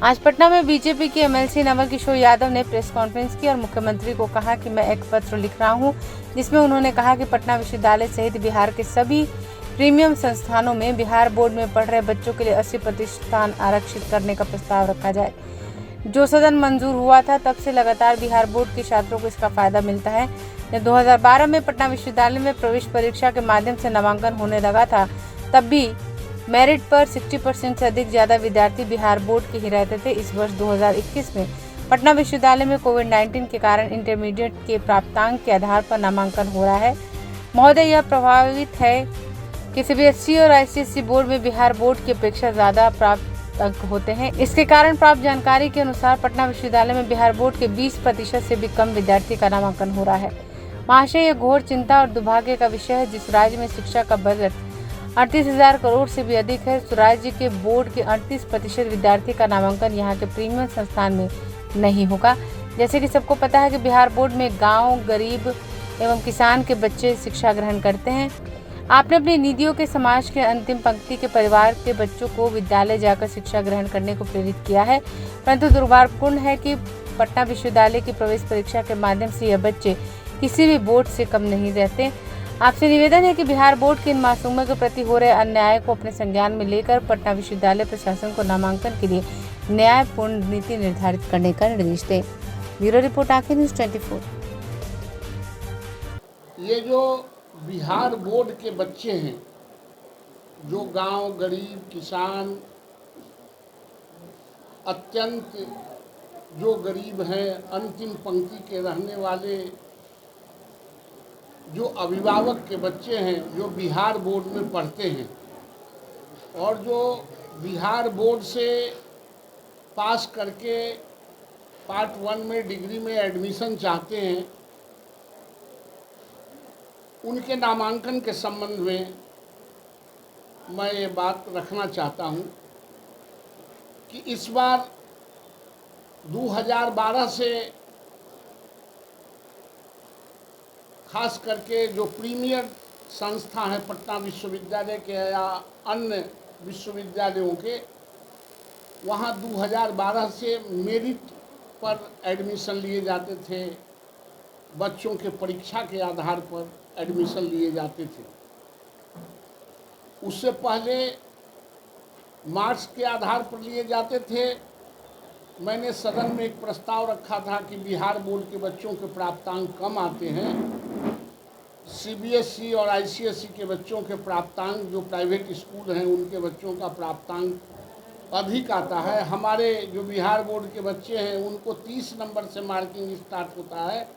आज पटना में बीजेपी की एमएलसी नवल किशोर यादव ने प्रेस कॉन्फ्रेंस की और मुख्यमंत्री को कहा कि मैं एक पत्र लिख रहा हूं, जिसमें उन्होंने कहा कि पटना विश्वविद्यालय सहित बिहार के सभी प्रीमियम संस्थानों में बिहार बोर्ड में पढ़ रहे बच्चों के लिए 80% स्थान आरक्षित करने का प्रस्ताव रखा जाए। जो सदन मंजूर हुआ था, तब से लगातार बिहार बोर्ड के छात्रों को इसका फायदा मिलता है। जब 2012 में पटना विश्वविद्यालय में प्रवेश परीक्षा के माध्यम से नामांकन होने लगा था, तब भी मेरिट पर 60% से अधिक ज्यादा विद्यार्थी बिहार बोर्ड के ही रहते थे। इस वर्ष 2021 में पटना विश्वविद्यालय में कोविड-19 के कारण इंटरमीडिएट के प्राप्तांक के आधार पर नामांकन हो रहा है। महोदय, यह प्रभावित है कि सीबीएसई और आईसीएसई बोर्ड में बिहार बोर्ड की अपेक्षा ज्यादा प्राप्त अंक होते हैं। इसके कारण प्राप्त जानकारी के अनुसार पटना विश्वविद्यालय में बिहार बोर्ड के 20% से भी कम विद्यार्थी का नामांकन हो रहा है। महाशय, यह घोर चिंता और दुर्भाग्य का विषय है। जिस राज्य में शिक्षा का बजट 38,000 करोड़ से भी अधिक है, उस राज्य के बोर्ड के 38% विद्यार्थी का नामांकन यहाँ के प्रीमियम संस्थान में नहीं होगा। जैसे कि सबको पता है कि बिहार बोर्ड में गांव, गरीब एवं किसान के बच्चे शिक्षा ग्रहण करते हैं। आपने अपनी नीतियों के समाज के अंतिम पंक्ति के परिवार के बच्चों को विद्यालय जाकर शिक्षा ग्रहण करने को प्रेरित किया है, परंतु दुर्भाग्यपूर्ण है कि पटना विश्वविद्यालय की प्रवेश परीक्षा के माध्यम से यह बच्चे किसी भी बोर्ड से कम नहीं रहते। आपसे निवेदन है कि बिहार बोर्ड के इन मासूमों के प्रति हो रहे अन्याय को अपने संज्ञान में लेकर पटना विश्वविद्यालय प्रशासन को नामांकन के लिए न्यायपूर्ण नीति निर्धारित करने का निर्देश दें। ब्यूरो रिपोर्ट, आंखें न्यूज़ 24। ये जो बिहार बोर्ड के बच्चे हैं, जो गांव, गरीब, किसान, अत्यंत जो गरीब हैं, अंतिम पंक्ति के रहने वाले जो अभिभावक के बच्चे हैं, जो बिहार बोर्ड में पढ़ते हैं और जो बिहार बोर्ड से पास करके पार्ट 1 में डिग्री में एडमिशन चाहते हैं, उनके नामांकन के संबंध में मैं ये बात रखना चाहता हूँ कि इस बार 2012 से खास करके जो प्रीमियर संस्था है पटना विश्वविद्यालय के या अन्य विश्वविद्यालयों के, वहाँ 2012 से मेरिट पर एडमिशन लिए जाते थे। बच्चों के परीक्षा के आधार पर एडमिशन लिए जाते थे। उससे पहले मार्क्स के आधार पर लिए जाते थे। मैंने सदन में एक प्रस्ताव रखा था कि बिहार बोर्ड के बच्चों के प्राप्तांक कम आते हैं, सीबीएसई और आईसीएसई के बच्चों के प्राप्तांक, जो प्राइवेट स्कूल हैं उनके बच्चों का प्राप्तांक अधिक आता है। हमारे जो बिहार बोर्ड के बच्चे हैं उनको 30 नंबर से मार्किंग स्टार्ट होता है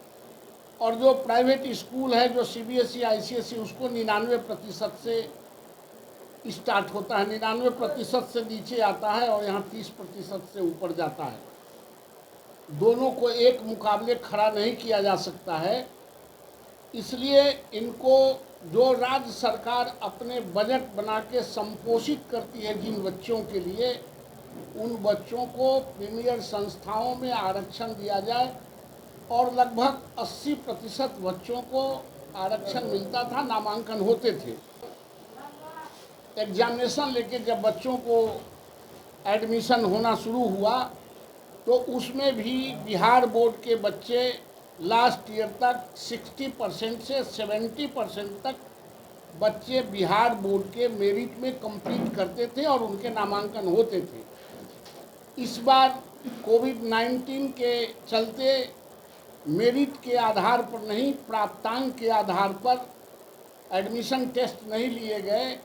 और जो प्राइवेट स्कूल है, जो सीबीएसई आईसीएसई, उसको 99% से स्टार्ट होता है। 99% से नीचे आता है और यहाँ 30% से ऊपर जाता है। दोनों को एक मुकाबले खड़ा नहीं किया जा सकता है। इसलिए इनको जो राज्य सरकार अपने बजट बना के संपोषित करती है जिन बच्चों के लिए, उन बच्चों को प्रीमियर संस्थाओं में आरक्षण दिया जाए और लगभग 80% बच्चों को आरक्षण मिलता था, नामांकन होते थे। एग्जामिनेशन लेके जब बच्चों को एडमिशन होना शुरू हुआ तो उसमें भी बिहार बोर्ड के बच्चे लास्ट ईयर तक 60% से 70% तक बच्चे बिहार बोर्ड के मेरिट में कंप्लीट करते थे और उनके नामांकन होते थे। इस बार कोविड-19 के चलते मेरिट के आधार पर नहीं, प्राप्तांक के आधार पर एडमिशन टेस्ट नहीं लिए गए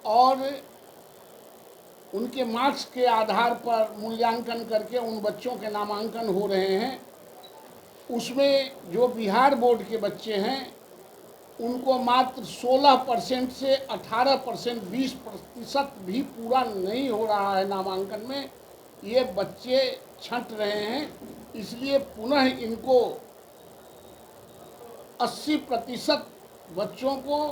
और उनके मार्क्स के आधार पर मूल्यांकन करके उन बच्चों के नामांकन हो रहे हैं। उसमें जो बिहार बोर्ड के बच्चे हैं उनको मात्र 16% से 18%, 20% भी पूरा नहीं हो रहा है नामांकन में। ये बच्चे छंट रहे हैं। इसलिए पुनः इनको 80% बच्चों को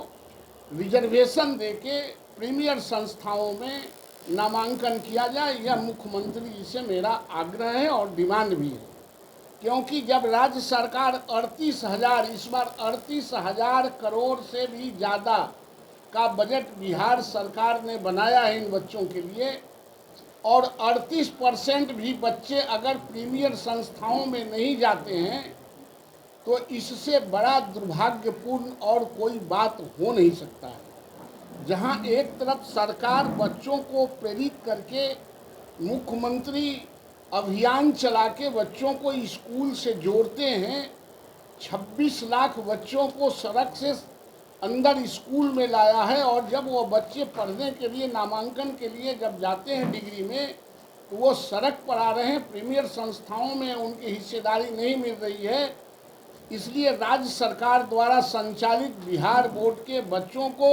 रिजर्वेशन देके प्रीमियर संस्थाओं में नामांकन किया जाए। यह मुख्यमंत्री जी से मेरा आग्रह है और डिमांड भी है, क्योंकि जब राज्य सरकार 38,000, इस बार 38,000 करोड़ से भी ज़्यादा का बजट बिहार सरकार ने बनाया है इन बच्चों के लिए, और 38% भी बच्चे अगर प्रीमियर संस्थाओं में नहीं जाते हैं तो इससे बड़ा दुर्भाग्यपूर्ण और कोई बात हो नहीं सकता है। जहां एक तरफ सरकार बच्चों को प्रेरित करके मुख्यमंत्री अभियान चला के बच्चों को स्कूल से जोड़ते हैं, 26 लाख बच्चों को सड़क से अंदर स्कूल में लाया है, और जब वो बच्चे पढ़ने के लिए नामांकन के लिए जब जाते हैं डिग्री में तो वो सड़क पर आ रहे हैं, प्रीमियर संस्थाओं में उनकी हिस्सेदारी नहीं मिल रही है। इसलिए राज्य सरकार द्वारा संचालित बिहार बोर्ड के बच्चों को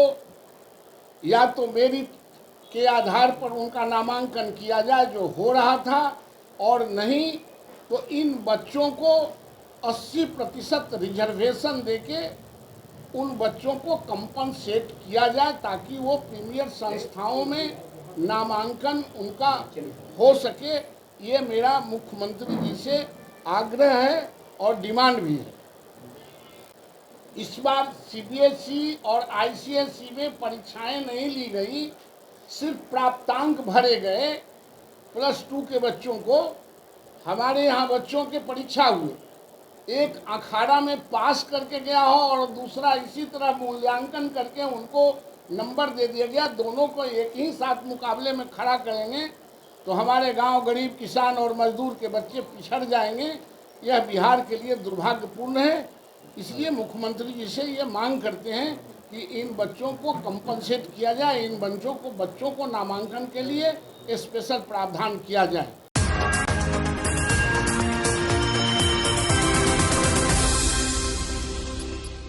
या तो मेरिट के आधार पर उनका नामांकन किया जाए जो हो रहा था, और नहीं तो इन बच्चों को 80% रिजर्वेशन देके उन बच्चों को कंपनसेट किया जाए ताकि वो प्रीमियर संस्थाओं में नामांकन उनका हो सके। ये मेरा मुख्यमंत्री जी से आग्रह है और डिमांड भी है। इस बार सीबीएसई और आईसीएसई में परीक्षाएं नहीं ली गई, सिर्फ प्राप्तांक भरे गए। +2 के बच्चों को हमारे यहाँ बच्चों के परीक्षा हुए, एक अखाड़ा में पास करके गया हो और दूसरा इसी तरह मूल्यांकन करके उनको नंबर दे दिया गया। दोनों को एक ही साथ मुकाबले में खड़ा करेंगे तो हमारे गांव गरीब किसान और मजदूर के बच्चे पिछड़ जाएंगे। यह बिहार के लिए दुर्भाग्यपूर्ण है। इसलिए मुख्यमंत्री जी से ये मांग करते हैं कि इन बच्चों को कंपनसेट किया जाए, इन बच्चों को नामांकन के लिए स्पेशल प्रावधान किया जाए।